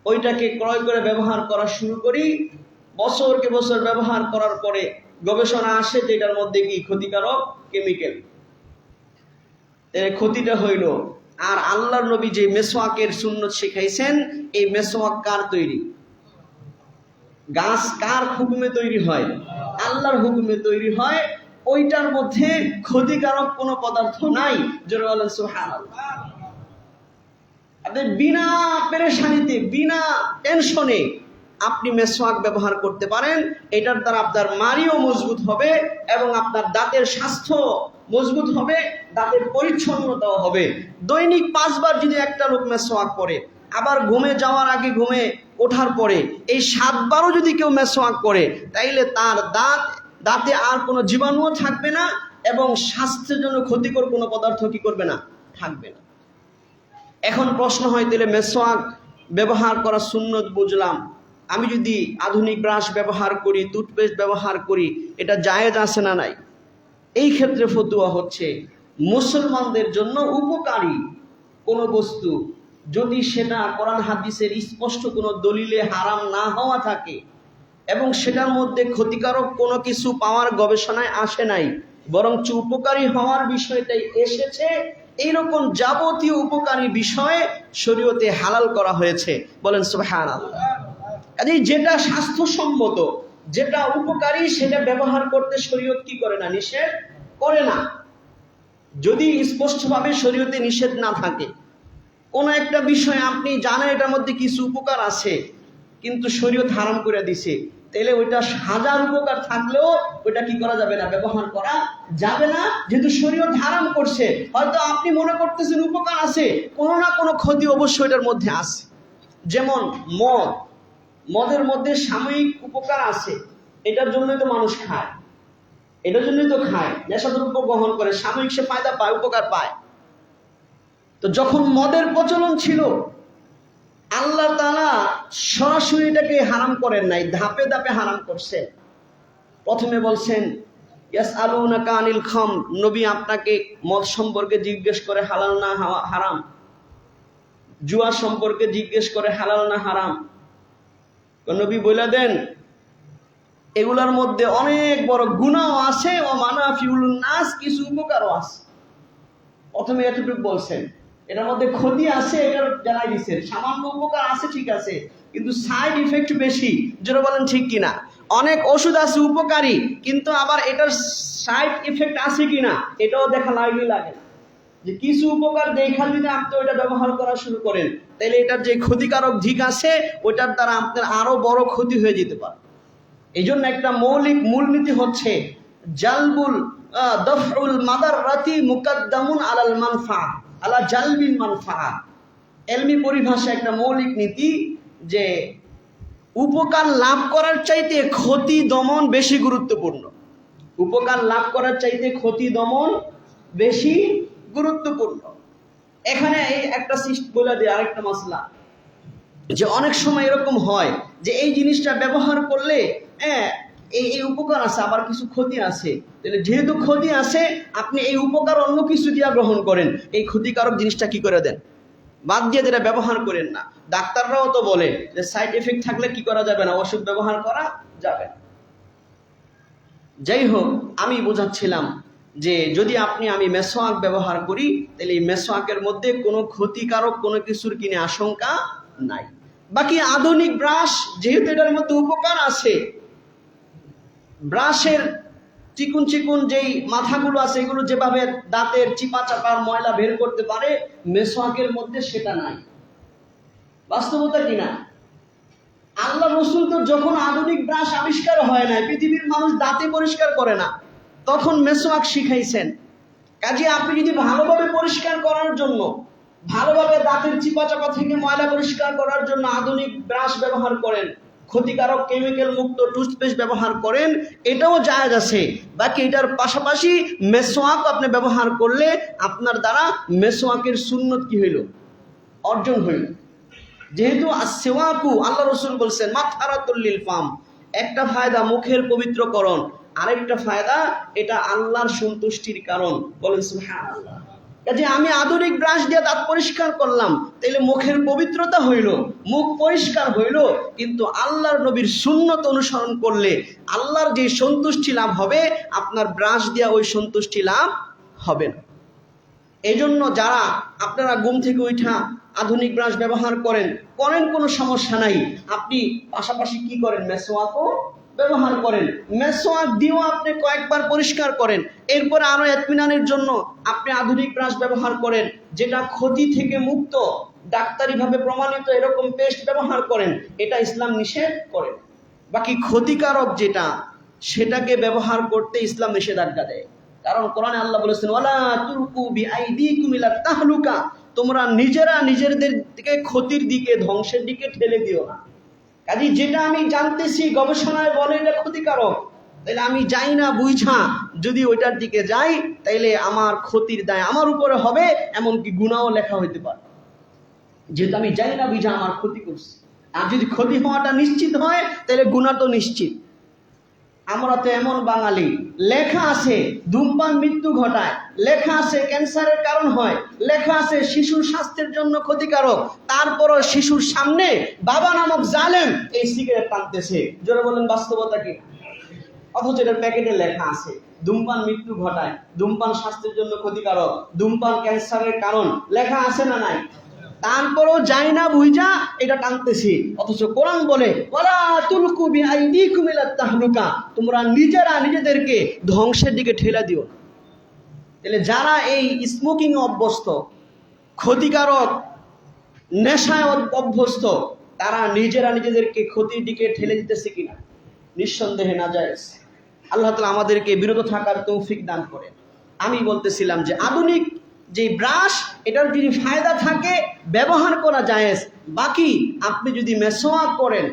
ওইটাকে ক্রয় করে ব্যবহার করা শুরু করি। বছরকে বছর ব্যবহার করার পরে গবেষণা আসে যে এটার মধ্যে কি ক্ষতিকারক কেমিক্যাল। ক্ষতিটা হইল। আর আল্লাহর নবী যে মেসওয়াকের সুন্নত শিখাইছেন, এই মেসওয়াক কার তৈরি? গাছ কার হুকুমে তৈরি হয়? আল্লাহর হুকুমে তৈরি হয়। ওইটার মধ্যে ক্ষতিকারক কোনো পদার্থ নাই। জোরে বলেন সুবহানাল্লাহ। আপনি বিনা পেরেশানিতে, বিনা টেনশনে আপনি মেসওয়াক ব্যবহার করতে পারেন। এটার দ্বারা আপনার মাড়িও মজবুত হবে এবং আপনার দাঁতের স্বাস্থ্য মজবুত হবে, দাঁতের পরিচ্ছন্নতাও হবে। দৈনিক 5 বার যদি একটা লোক মেসওয়াক করে, আবার ঘুমে যাওয়ার আগে, ঘুমে ওঠার পরে এই 7 বারও যদি কেউ মেসওয়াক করে, তাইলে তার দাঁতে আর কোনো জীবাণুও থাকবে না এবং স্বাস্থ্যের জন্য ক্ষতিকর কোনো পদার্থ কি করবে না? থাকবে না। এখন প্রশ্ন হয়, তাহলে মেসওয়াক ব্যবহার করা সুন্নত বুঝলাম, আমি যদি আধুনিক ব্রাশ ব্যবহার করি, টুথপেস্ট ব্যবহার করি, এটা জায়েজ আছে না নাই? এই ক্ষেত্রে ফতোয়া হচ্ছে, মুসলমানদের জন্য উপকারী কোনো বস্তু যদি সেটা কোরআন হাদিসের স্পষ্ট কোনো দলিলে হারাম না হওয়া থাকে এবং সেটার মধ্যে ক্ষতিকারক কোনো কিছু পাওয়ার গবেষণায় আসে নাই, বরঞ্চ উপকারী হওয়ার বিষয়টাই এসেছে, এইরকম যাবতীয় উপকারী বিষয়ে শরীয়তে হালাল করা হয়েছে। বলেন সুবহানাল্লাহ। যেটা স্বাস্থ্যসম্মত, যেটা উপকারী, সেটা ব্যবহার করতে শরীয়ত কি করে না? নিষেধ করে না। যদি স্পষ্টভাবে শরীয়তে নিষেধ না থাকে, কোনো একটা বিষয় আপনি জানেন এটার মধ্যে কিছু উপকার আছে কিন্তু শরীয়ত হারাম করে দিছে, তাহলে ওইটা 1000 উপকার থাকলেও ওইটা কি করা যাবে না? ব্যবহার করা যাবে না, যেহেতু শরীয়ত হারাম করছে। হয়তো আপনি মনে করতেছেন উপকার আছে, কোনো না কোনো ক্ষতি অবশ্যই এটার মধ্যে আছে। যেমন মদের মধ্যে সাময়িক উপকার আছে, এটার জন্যই তো মানুষ খায়, এটার জন্যই তো খায়, নেশাদ্রব্য গ্রহণ করে, সাময়িক সে ফায়দা পায়, উপকার পায়। তো যখন মদের প্রচলন ছিল, আল্লাহ তাআলা সরাসরি এটাকে হারাম করেন নাই, ধাপে ধাপে হারাম করছেন। প্রথমে বলছেন ইয়াসআলুনাকা আনিল খামর, নবী আপনাকে মদ সম্পর্কে জিজ্ঞেস করে হালাল না হারাম, জুয়া সম্পর্কে জিজ্ঞেস করে হালাল না হারাম। নবী বলে দেন এগুলার মধ্যে অনেক বড় গুনাহও আছে, ও মানাফিউল নাস, কিছু উপকারও আছে। প্রথমে এতটুকু বলছেন, এটার মধ্যে ক্ষতি আছে, এটা জানাই দিচ্ছেন। সামান্য উপকার আছে ঠিক আছে, কিন্তু সাইড ইফেক্ট বেশি। যেটা বলেন ঠিক কিনা? অনেক ওষুধ আছে উপকারী, কিন্তু আবার এটার সাইড ইফেক্ট আছে কিনা এটাও দেখা লাগে না। যে কিছু উপকার দেখা যদি আপনি ওইটা ব্যবহার করা শুরু করেন, তাহলে এটার যে ক্ষতিকারক দিক আছে ওইটার দ্বারা আপনার আরো বড় ক্ষতি হয়ে যেতে পারে। এই জন্য একটা মৌলিক মূলনীতি হচ্ছে জালবুল দফউল মাদাররাতি মুকাদ্দামুন আলাল মানফা আলা জালবিল মানফা। এলমি পরিভাষা একটা মৌলিক নীতি যে উপকার লাভ করার চাইতে ক্ষতি দমন বেশি গুরুত্বপূর্ণ। উপকার লাভ করার চাইতে ক্ষতি দমন বেশি গুরুত্বপূর্ণ। এখানে এই একটা বলে দেয় আরেকটা মাসলা, যে অনেক সময় এরকম হয় যে এই জিনিসটা ব্যবহার করলে এই উপকার আছে আবার কিছু ক্ষতি আছে, তাহলে যেহেতু ক্ষতি আছে আপনি এই উপকার অন্য কিছু দিয়া গ্রহণ করেন, এই ক্ষতিকারক জিনিসটা কি করে দেন, বাদ দিয়ে যেটা ব্যবহার করেন না। ডাক্তাররাও তো বলে যে সাইড এফেক্ট থাকলে কি করা যাবে না, ওষুধ ব্যবহার করা যাবে না। যাই হোক, আমি বোঝাচ্ছিলাম যে যদি আমি মেসোয়াক ব্যবহার করি তাহলে এই মেসোয়াকের মধ্যে কোনো ক্ষতিকারক কোনো কিছুর কিনে আশঙ্কা নাই। বাকি আধুনিক ব্রাশ যেহেতু এটার মধ্যে উপকার আছে, ব্রাশের চিকুন চিকুন যেই মাথাগুলো আছে এগুলো যেভাবে দাঁতের চিপা চাপার ময়লা বের করতে পারে, মেসোয়াকের মধ্যে সেটা নাই। বাস্তবতা কিনা? আল্লাহ রসুল তো যখন আধুনিক ব্রাশ আবিষ্কার হয় না, পৃথিবীর মানুষ দাঁতে পরিষ্কার করে না, তখন মেসোয়াক শিখাইছেন। কাজে আপনি যদি ভালোভাবে পরিষ্কার করার জন্য, ভালোভাবে দাঁতের চিপা চাপা থেকে ময়লা পরিষ্কার করার জন্য আধুনিক ব্রাশ ব্যবহার করেন, ক্ষতিকারক কেমিক্যাল মুক্ত টুথপেস্ট ব্যবহার করেন, এটাও জায়েজ আছে। বাকি এটার পাশাপাশি মেসোয়াক আপনি ব্যবহার করলে আপনার দ্বারা মেসোয়াকের সুন্নত কি হইল, অর্জন হইল। যেহেতু আসওয়াকু আল্লাহ রসুল বলছেন মাতহারাতুল লিল ফাম, একটা ফায়দা মুখের পবিত্রকরণ, আরেকটা ফায়দা এটা আল্লাহর সন্তুষ্টির কারণ। বলেন সুবহানাল্লাহ। কাজে আমি আধুনিক ব্রাশ দিয়ে দাঁত পরিষ্কার করলাম, তাইলে মুখের পবিত্রতা হইল, মুখ পরিষ্কার হইল, কিন্তু আল্লাহর নবীর সুন্নত অনুসরণ করলে আল্লাহর যে সন্তুষ্টি লাভ হবে, আপনার ব্রাশ দিয়ে ওই সন্তুষ্টি লাভ হবে না। এজন্য যারা আপনারা ঘুম থেকে উঠা আধুনিক ব্রাশ ব্যবহার করেন কোনো সমস্যা নাই, আপনি পাশাপাশি কি করেন, মেসোয়াকও ব্যবহার করেন। মেসোয়াক দিয়েও আপনি কয়েকবার পরিষ্কার করেন, এরপরে আরো ইতমিনানের জন্য আপনি আধুনিক ব্রাশ ব্যবহার করেন, যেটা ক্ষতি থেকে মুক্ত, ডাক্তারিভাবে প্রমাণিত এরকম পেস্ট ব্যবহার করেন, এটা ইসলাম নিষেধ করে। বাকি ক্ষতিকারক যেটা, সেটাকে ব্যবহার করতে ইসলাম নিষেধাজ্ঞা দেয়। কারণ কোরআনে আল্লাহ বলেছেন ওয়ালা তুলকু বিআইদিকুম ইলা তাহলুকা, তোমরা নিজেরা নিজেদের দিকে ক্ষতির দিকে, ধ্বংসের দিকে ঠেলে দিও না। কাজে যেটা আমি জানতেছি গবেষণায় বলে এটা ক্ষতিকারক, তাহলে আমি যাই না বুঝা যদি ওইটার দিকে যাই, তাইলে আমার ক্ষতির দায় আমার উপরে হবে, এমনকি গুনাহও লেখা হইতে পারে। যেহেতু আমি যাই না বুঝা আমার ক্ষতি করছি, আর যদি ক্ষতি হওয়াটা নিশ্চিত হয় তাহলে গুনাহ তো নিশ্চিত। আমরা তো এমন বাঙালি, লেখা আছে ধূমপান মৃত্যু ঘটায়, লেখা আছে ক্যান্সারের কারণ হয়, লেখা আছে শিশুর স্বাস্থ্যের জন্য ক্ষতিকারক, তারপরও শিশুর সামনে বাবা নামক জালেম এই সিগারেট টানতেছে। জোরে বলেন বাস্তবতা কি? অথচ এটার প্যাকেটে লেখা আছে ধূমপান মৃত্যু ঘটায়, ধূমপান স্বাস্থ্যের জন্য ক্ষতিকারক, ধূমপান ক্যান্সারের কারণ, লেখা আছে না নাই? তারপরও যাই না বুঝা এটা টানতেছি। অথচ কোরআন বলে ওয়ালা তুলকু বিআইদিকুম ইলা তাহলুকা, তোমরা নিজেরা নিজেদেরকে ধ্বংসের দিকে ঠেলে দিও। তাহলে যারা এই স্মোকিং অভ্যস্ত, ক্ষতিকারক নেশায় অভ্যস্ত, তারা নিজেরা নিজেদেরকে ক্ষতির দিকে ঠেলে দিতেছে কিনা? নিঃসন্দেহে নাজায়েজ। আল্লাহ তাআলা আমাদেরকে বিরত থাকার তৌফিক দান করেন। আমি বলতেছিলাম যে আধুনিক যে ব্রাশ, এটার যদি ফায়দা থাকে ব্যবহার করা জায়েজ। বাকি আপনি যদি মেসোয়াক করেন,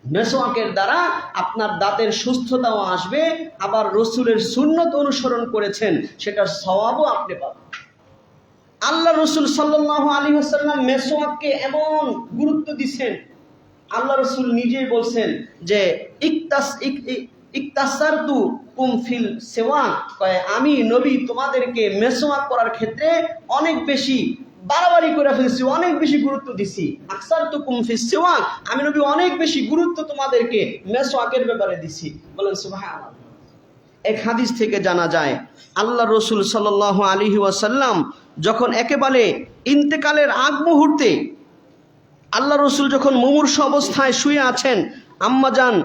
মেসোয়াকের দ্বারা আপনার দাঁতের সুস্থতাও আসবে, আবার রসুলের সুন্নত অনুসরণ করেছেন সেটার সওয়াবও আপনি পাবেন। আল্লাহ রসুল সাল্লাল্লাহু আলাইহি ওয়াসাল্লাম মেসোয়াককে এমন গুরুত্ব দিচ্ছেন, আল্লাহ রসুল নিজেই বলছেন যে ইকতাসারতু কুম ফিল সিওয়াক, আমি নবী তোমাদেরকে মেসোয়াক করার ক্ষেত্রে অনেক বেশি বাড়াবাড়ি করে ফেলছি, অনেক বেশি গুরুত্ব দিছি। আকসারতু কুম ফিস সিওয়াক, আমি নবী অনেক বেশি গুরুত্ব তোমাদেরকে মেসোয়াকের ব্যাপারে দিছি। বলেন সুবহানাল্লাহ। এক হাদিস থেকে জানা যায় আল্লাহ রসুল সাল্লাল্লাহু আলাইহি ওয়াসাল্লাম যখন একেবারে ইন্তেকালের আগ মুহূর্তে আল্লাহ রসুল যখন মুমূর্ষু অবস্থায় শুয়ে আছেন, আম্মাজান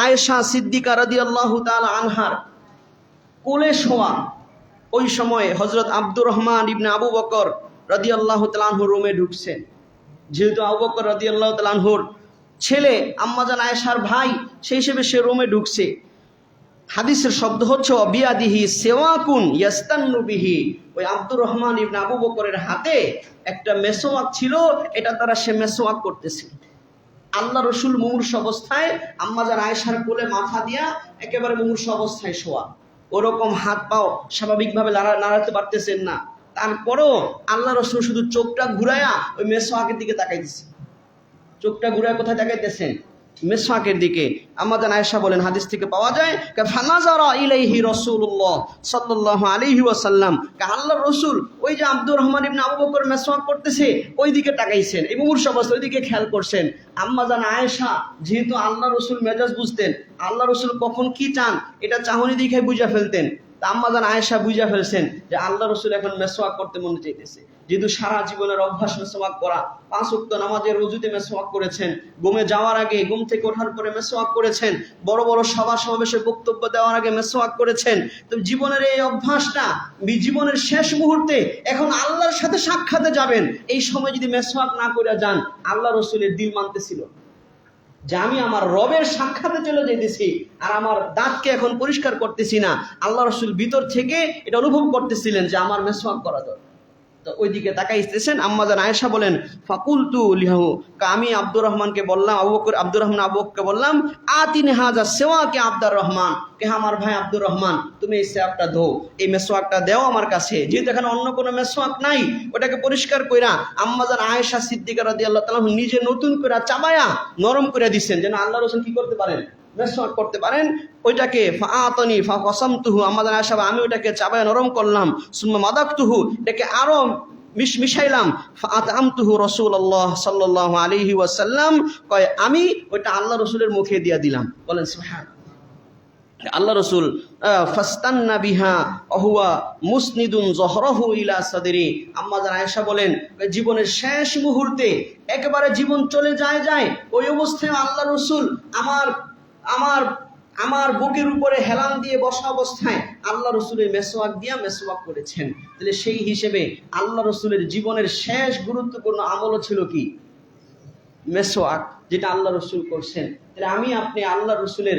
আয়েশা সিদ্দিকা রাদিয়াল্লাহু তাআলা আনহার কোলে শোয়া, ওই সময় হযরত আব্দুর রহমান ইবনে আবু বকর রাদিয়াল্লাহু তাআলা আনহু রুমে ঢুকছেন। যেহেতু আবু বকর রাদিয়াল্লাহু তাআলা আনহুর ছেলে, আম্মাজান আয়েশার ভাই, সেই হিসেবে সে রুমে ঢুকছে। হাদিসের শব্দ হচ্ছে বিয়াদিহি সিওয়াকুন ইয়াস্তান্নু বিহি, ওই আব্দুর রহমান ইবনে আবু বকরের হাতে একটা মেসোয়াক ছিল, এটা দ্বারা সে মেসোয়াক করতেছিল। আল্লাহ রসুল মুমূর্ষু অবস্থায় আম্মাজান আয়েশার কোলে মাথা দিয়া একেবারে মুমূর্ষু অবস্থায় শোয়া। ওরকম হাত পাও স্বাভাবিকভাবে নাড়াতে পারতেছেন না, তারপরেও আল্লাহ রাসূল শুধু চোখটা ঘুরায়া ওই মেসওয়াকের দিকে তাকাইতেছে। চোখটা ঘুরায় কোথায় তাকাইতেছেন? মেসওয়াকের দিকে। আম্মা জান আয়েশা বলেন, হাদিস থেকে পাওয়া যায়, ফানাজারা ইলাইহি রাসূলুল্লাহ সাল্লাল্লাহু আলাইহি ওয়াসাল্লাম, আল্লাহর রাসূল ওই যে আব্দুর রহমান ইবনে আবু বকর মেসওয়াক করতেছে ওই দিকে তাকাইছেন, এই মুমূর্ষু অবস্থা ওই দিকে খেয়াল করছেন। আম্মা জান আয়েশা যেহেতু আল্লাহর রাসূল মেজাজ বুঝতেন, আল্লাহর রাসূল কখন কি চান এটা চাহনি দেখে বুঝা ফেলতেন। তা আম্মা জান আয়েশা বুঝা ফেলছেন যে আল্লাহ রাসূল এখন মেসওয়াক করতে মনে চাইতেছে, যেহেতু সারা জীবনের অভ্যাস মেসওয়াক করা, 5 ওয়াক্ত নামাজের রুজুতে মেসওয়াক করেছেন, ঘুমে যাওয়ার আগে, ঘুম থেকে ওঠার পরে মেসওয়াক করেছেন, বড় বড় সভা সমাবেশে বক্তব্য দেওয়ার আগে মেসওয়াক করেছেন। তো জীবনের এই অভ্যাসটা জীবনের শেষ মুহূর্তে এখন আল্লাহর সাথে সাক্ষাতে যাবেন, এই সময় যদি মেসওয়াক না করে যান, আল্লাহ রাসূলের দিল মানতেছিল যে আমি আমার রবের সাক্ষাতে চলে যেতেছি আর আমার দাঁতকে এখন পরিষ্কার করতেছি না। আল্লাহ রাসূল ভিতর থেকে এটা অনুভব করতেছিলেন যে আমার মেসওয়াক করা দরকার। তো ওইদিকে তাকাইতেছেন। আম্মা জান আয়েশা বলেন, ফাকুলতু লিহু, আমি আব্দুর রহমানকে বললাম, আব্দুর রহমান আবু বকরকে বললাম, আতিনি হাযা সিওয়াকে আব্দুর রহমান, কে আমার ভাই আব্দুর রহমান তুমি এই সিওয়াকটা দাও, এই মেসওয়াকটা দাও আমার কাছে, যেহেতু এখানে অন্য কোনো মেসওয়াক নাই, ওটাকে পরিষ্কার কইরা আম্মা জান আয়েশা সিদ্দিকা রাদিয়াল্লাহু তাআলা নিজে নতুন করে চাবায়া নরম করে দিচ্ছেন যেন আল্লাহ রাসূল কি করতে পারেন, মেসওয়াক করতে পারেন। ওইটাকে ফাআতানি ফাকাসামতুহু, আমাদের আয়েশা আমি ওইটাকে চাবায়া নরম করলাম, সুম্মা মাদাকতুহু, এটাকে আরো মিশাইলাম, ফাআতামতুহু রাসূলুল্লাহ সাল্লাল্লাহু আলাইহি ওয়াসাল্লাম, কয় আমি ওইটা আল্লাহ রাসূলের মুখে দিয়া দিলাম। বলেন সুবহানাল্লাহ। আল্লাহ রাসূল ফাস্তান্না বিহা ওহুয়া মুসনিদুন যহরাহু ইলা সাদরি, আম্মা জান আয়েশা বলেন জীবনের শেষ মুহূর্তে একেবারে জীবন চলে যায় ওই অবস্থায় আল্লাহ রাসূল আমার বুকের উপরে হেলান দিয়ে বসা অবস্থায় আল্লাহ রাসূলের মেসওয়াক দিয়া মেসওয়াক করেছেন। তাহলে সেই হিসেবে আল্লাহ রাসূলের জীবনের শেষ গুরুত্বপূর্ণ আমল ছিল কি? মেসওয়াক, যেটা আল্লাহ রাসূল করছেন। তাহলে আমি আপনি আল্লাহ রাসূলের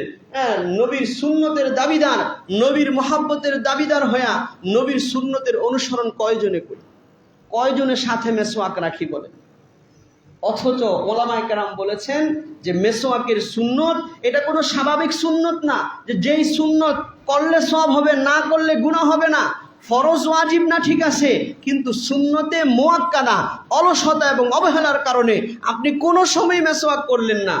নবীর সুন্নতের দাবিদার, নবীর মহব্বতের দাবিদার হইয়া নবীর সুন্নতের অনুসরণ কয়জনে করি, কয়জনের সাথে মেসওয়াক রাখি বলেন? অথচ ওলামায়ে কেরাম বলেছেন যে মেসওয়াকের সুন্নত এটা কোনো স্বাভাবিক সুন্নত না, যে যেই সুন্নত করলে সওয়াব হবে, না করলে গুনাহ হবে না। ফরজ ওয়াজিব না ঠিক আছে, কিন্তু সুন্নতে মুআক্কাদা, অলসতা এবং অবহেলার কারণে আপনি কোনো সময় মেসওয়াক করলেন না,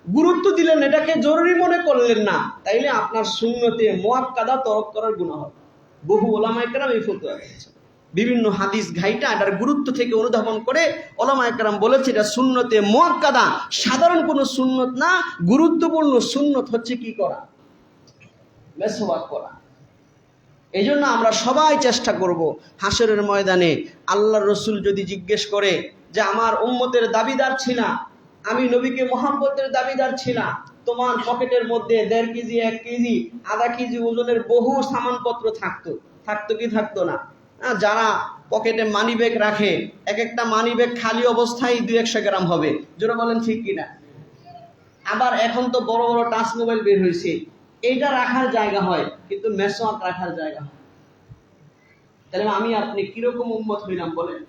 গুরুত্ব দিলেন, এটাকে জরুরি মনে করলেন না, তাইলে আপনার সুন্নতে মুআক্কাদা তরক করার গুনাহ হবে। বহু ওলামায়ে কেরাম এই ফতোয়া দিয়েছেন। বিভিন্ন হাদিস ঘাইটা এটার গুরুত্ব থেকে অনুধাবন করে ওলামায়ে কেরাম বলেছে এটা সুন্নতে মুআক্কাদা, সাধারণ কোনো সুন্নত না, গুরুত্বপূর্ণ সুন্নত হচ্ছে কি করা? মেসওয়াক করা। এই জন্য আমরা সবাই চেষ্টা করব হাসরের ময়দানে আল্লাহর রাসূল যদি জিজ্ঞেস করে যে আমার উম্মতের দাবিদার ছিলা, আমি নবীকে মুহাব্বতের দাবিদার ছিলাম, তোমার পকেটের মধ্যে 1.5 কেজি 1 কেজি 0.5 কেজি ওজনের বহু সামানপত্র থাকতো কি থাকতো না? যারা পকেটে মানি ব্যাগ রাখে, এক একটা মানি ব্যাগ খালি অবস্থায় 200 গ্রাম হবে, জোরে বলেন ঠিক কিনা? আবার এখন তো বড় বড় টাচ মোবাইল বের হয়েছে, এইটা রাখার জায়গা হয়, কিন্তু মেসওয়াক রাখার জায়গা হয়। তাহলে আমি আপনি কিরকম উম্মত হইলাম বলেন?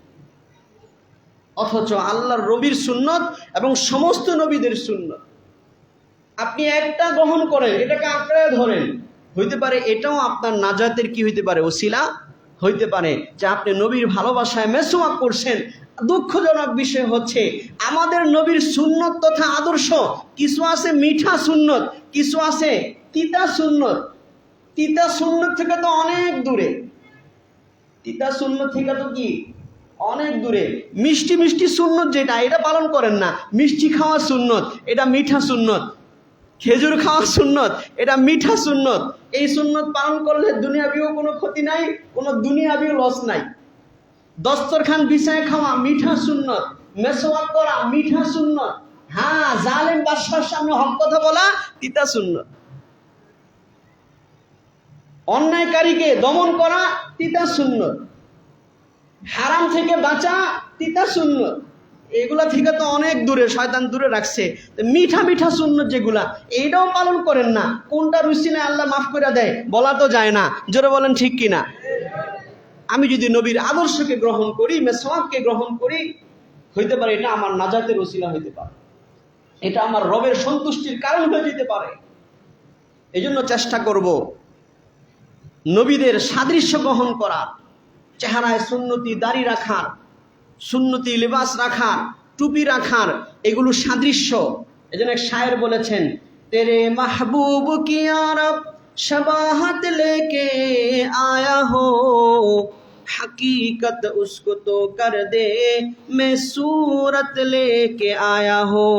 অথচ আল্লাহর নবীর সুন্নত এবং সমস্ত নবীদের সুন্নত আপনি একটা গ্রহণ করেন, এটাকে আঁকড়ে ধরেন, হইতে পারে এটাও আপনার নাজাতের কি হইতে পারে? ওসিলা হইতে পারে যে আপনি নবীর ভালোবাসায় মেসওয়াক করছেন। দুঃখজনক বিষয় হচ্ছে আমাদের নবীর সুন্নত তথা আদর্শ কিছু আছে মিঠা সুন্নত, কিছু আছে তিতা সুন্নত। তিতা সুন্নত থেকে তো অনেক দূরে, তিতা সুন্নত থেকে তো কি অনেক দূরে। মিষ্টি মিষ্টি সুন্নত যেটা, এটা পালন করেন না। মিষ্টি খাওয়া সুন্নত, এটা মিঠা সুন্নত। খেজুর খাওয়া সুন্নত, এটা মিঠা সুন্নত। এই সুন্নত পালন করলে দুনিয়াবিও কোনো ক্ষতি নাই, কোনো দুনিয়াবিও লস নাই। দস্তরখান বিছায় খাওয়া মিঠা সুন্নত, মেসওয়াক করা মিঠা সুন্নত। হ্যাঁ, জালেম বাদশার সামনে হক কথা বলা তিতা সুন্নত। অন্যায়কারীকে দমন করা তিতা সুন্নত। হারাম থেকে বাঁচা তিতা সুন্নত। এগুলা থেকে তো অনেক দূরে, শয়তান দূরে রাখছে। মিঠা মিঠা সুন্নত যেগুলা, এইটাও পালন করেন না। কোনটা রুচি না আল্লাহ মাফ করে দেয় বলা তো যায় না, জোরে বলেন ঠিক কিনা? আমি যদি নবীর আদর্শকে গ্রহণ করি, মেসওয়াককে গ্রহণ করি, হইতে পারে এটা আমার নাজাতের ওসিলা হইতে পারে, এটা আমার রবের সন্তুষ্টির কারণ হয়ে যেতে পারে। এই জন্য চেষ্টা করব নবীদের সাদৃশ্য গ্রহণ করার, চেহারায় সুন্নতি দাড়ি রাখার, সুন্নতি লিবাস রাখার, টুপি রাখার, এগুলো সাদৃশ্য। এজন্য এক শায়ের বলেছেন, তেরে মাহবুব কি আরব শবাহত লেকে আয়া হো, हकीकत उसको तो कर दे मैं सूरत लेके आया हो।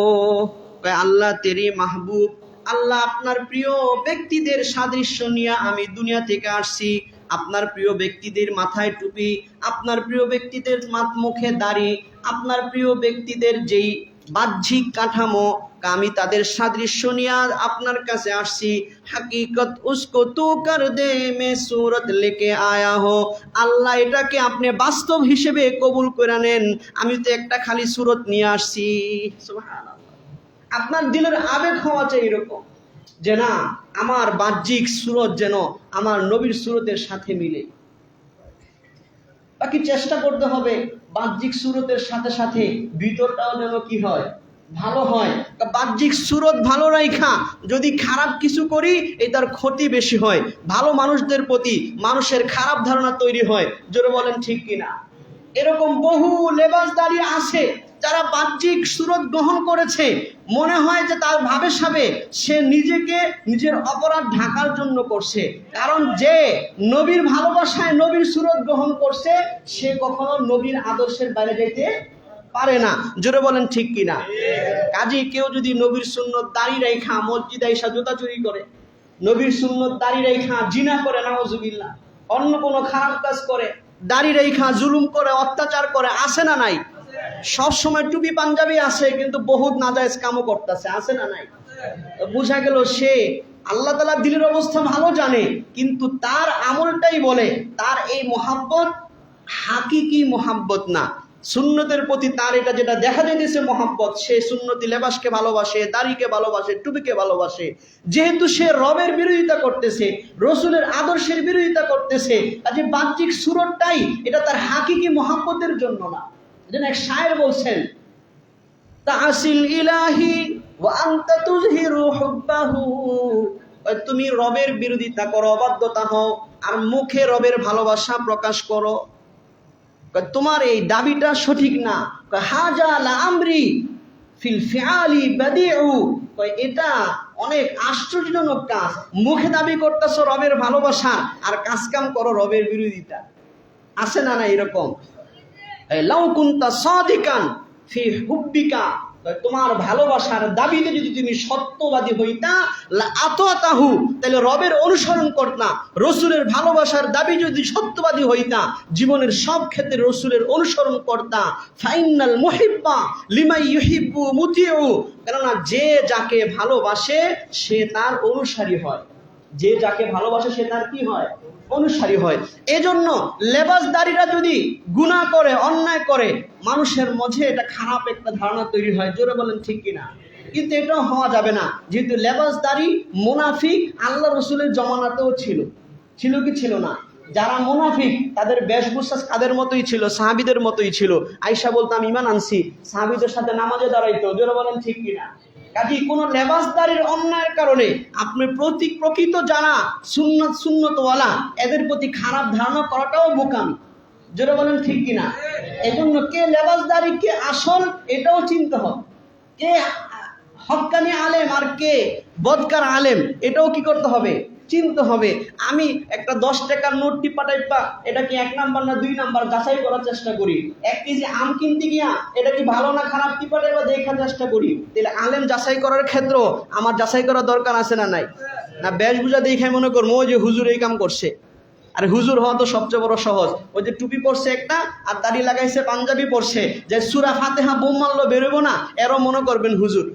আল্লাহ তেরি মাহবুব, আল্লাহ আপনার প্রিয় ব্যক্তিদের সাদৃশ্য নিয়ে আমি দুনিয়া থেকে আসছি। আপনার প্রিয় ব্যক্তিদের মাথায় টুপি, আপনার প্রিয় ব্যক্তিদের মুখে দাড়ি, আপনার প্রিয় ব্যক্তিদের যেই বাহ্যিক কাঠামো, আমি তাদের সাদৃশ্য নিয়ে আপনার কাছে আসছি। হাকিকত উসকো তু কর দে মে সুরত লেকে আয়া হো, আল্লাহ এটাকে আপনি বাস্তব হিসেবে কবুল করে নেন, আমি তো একটা খালি সুরত নিয়ে আসছি। সুবহানাল্লাহ। আপনার দিলের আবেগ হওয়া চাই এরকম, যে না আমার বাহ্যিক সুরত যেন আমার নবীর সুরতের সাথে মিলে। বাকি চেষ্টা করতে হবে বাহ্যিক সুরতের সাথে সাথে ভিতরটাও যেন কি হয়, ভালো হয়। বাহ্যিক সুরত ভালো রাখা যদি খারাপ কিছু করি এটার ক্ষতি বেশি হয়, ভালো মানুষদের প্রতি মানুষের খারাপ ধারণা তৈরি হয়। জোরে বলেন ঠিক কিনা? এরকম বহু লেবাসদারি আছে যারা বাহ্যিক সুরত গ্রহণ করেছে, মনে হয় যে তার ভাবে সাবে সে নিজেকে নিজের অপরাধ ঢাকার জন্য করছে। কারণ যে নবীর ভালোবাসায় নবীর সুরত গ্রহণ করছে সে কখনো নবীর আদর্শের বাইরে যেতে পারে না। জোরে বলেন ঠিক কিনা? কাজী কেউ যদি নবীর সুন্নত দাড়ি রেখা মসজিদে এসে জুতা চুরি করে, নবীর সুন্নত দাড়ি রেখা জিনা করে, নাউজুবিল্লাহ, অন্য কোনো খারাপ কাজ করে, দাড়ি রেখা জুলুম করে, অত্যাচার করে, আসে না নাই? সব সময় টুপি পাঞ্জাবি আছে কিন্তু বহুত নাজায়েজ কামও করতেছে, আছে না নাই? বুঝা গেল সে আল্লাহ তাআলা দিলের অবস্থা ভালো জানে, কিন্তু তার আমলটাই বলে তার এই মোহাব্বত হাকিকি মোহাব্বত না। সুন্নতের প্রতি তার এটা যেটা দেখা যাইতেছে মোহাব্বত, সে সুন্নতি লেবাসকে ভালোবাসে, দাড়িকে ভালোবাসে, টুপিকে ভালোবাসে। যেহেতু সে রবের বিরোধিতা করতেছে, রসুলের আদর্শের বিরোধিতা করতেছে, কাজে বাহ্যিক সুরতটাই এটা তার হাকিকি মোহাব্বতের জন্য না। যেন এক শায়ের বলছেন, তাসিল ইলাহি ওয়া আনতা তুযহিরু হুব্বাহু, তুমি রবের বিরোধিতা করো, অবাধ্যতা হও, আর মুখে রবের ভালোবাসা প্রকাশ করো। তোমার এই দাবিটা সঠিক না। হাজা লা আমরি ফিল ফিআলি বাদিউ, এটা অনেক আশ্চর্যজনক কাজ। মুখে দাবি করতেছো রবের ভালোবাসা আর কাজ কাম করো রবের বিরোধিতা। আছে না না এরকম? লাউ কুনতা সাদিকান ফি হুব্বিকা, তোমার ভালোবাসার দাবিতে যদি তুমি সত্যবাদী হইতা, লা আতাতাহু, তাহলে রবের অনুসরণ করতা। রসুলের ভালোবাসার দাবি যদি সত্যবাদী হইতা, জীবনের সব ক্ষেত্রে রসুলের অনুসরণ করতা। ফাইনাল মুহিব্বা লিমা ইউহিব্বু মুতিউ, কেননা যে যাকে ভালোবাসে সে তার অনুসারী হয়। যে যাকে ভালোবাসে সে তার কি হয়? অনুসারী হয়। এজন্য লেবাসদারিরা যদি গুনাহ করে, অন্যায় করে, মানুষের মধ্যে এটা খারাপ একটা ধারণা তৈরি হয়। জোরে বলেন ঠিক কিনা? কিন্তু এটাও হওয়া যাবে না, যেহেতু লেবাসদারি মুনাফিক আল্লাহ রসুলের জমানাতেও ছিল। ছিল কি ছিল না? যারা মুনাফিক তাদের বেশভূষা কাদের মতোই ছিল, সাহাবীদের মতোই ছিল। আয়েশা বলতাম ইমান আনছি, সাহাবীদের সাথে নামাজে দাঁড়াইতো। জোরে বলেন ঠিক কিনা? কাজে কোন লেবাসদারির অন্যায়ের কারণে আপনি প্রকৃত যারা সুন্নতওয়ালা এদের প্রতি খারাপ ধারণা করাটাও বোকামি। জোরে বলেন ঠিক কিনা? এজন্য কে লেবাসদারি কে আসল এটাও চিনতে হবে। কে হক্কানি আলেম আর কে বদকার আলেম এটাও কি করতে হবে? চিনতে হবে। আমি একটা 10 টাকার নোট টিপা টাইপা এটা কি 1 নাম্বার না 2 নাম্বার যাচাই করার চেষ্টা করি। 1 কেজি আম কিনতে গিয়া এটা কি ভালো না খারাপ টিপা টাইপা দেখার চেষ্টা করি। তাহলে আলেম যাচাই করার ক্ষেত্রে আমার যাচাই করার দরকার আছে না নাই? না বেশভূষা দেখে মনে করবো ওই যে হুজুর এই কাম করছে। আর হুজুর হওয়া তো সবচেয়ে বড় সহজ। ওই যে টুপি পরছে একটা আর দাড়ি লাগাইছে, পাঞ্জাবি পরছে, যে সূরা ফাতিহা বোম মারলো বেরোবো না, এরও মনে করবেন হুজুর।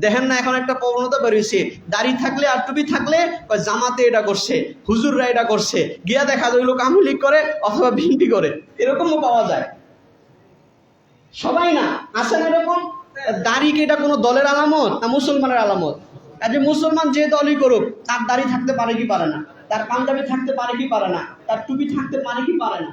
দেখেন না এখন একটা প্রবণতা বেরিয়েছে, দাড়ি থাকলে আর টুপি থাকলে জামাতে এটা করছে, হুজুররা এটা করছে, গিয়া দেখা যায় লোক আওয়ামী লীগ করে অথবা বিএনপি করে, এরকমও পাওয়া যায়। সবাই না, আসেন এরকম। দাড়ি কি এটা কোনো দলের আলামত না মুসলমানের আলামত? কাজে মুসলমান যে দলই করুক তার দাড়ি থাকতে পারে কি পারে না, তার পাঞ্জাবি থাকতে পারে কি পারে না, তার টুপি থাকতে পারে কি পারে না।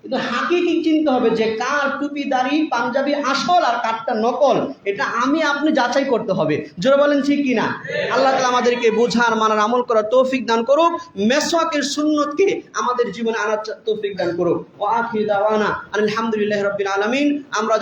কিন্তু হাকিকি চিনতে হবে যে কার টুপি দাড়ি পাঞ্জাবি আসল আর কারটা নকল, এটা আমি আপনি যাচাই করতে হবে। জোরে বলেন ঠিক কিনা? আল্লাহ তাআলা আমাদেরকে বোঝার মানার আমল করার তৌফিক দান করুক, মেসওয়াকের সুন্নতকে আমাদের জীবনে আনার তৌফিক দান করুক। ওয়া আখিরু দাওয়ানা আলহামদুলিল্লাহি রাব্বিল আলামিন। আমরা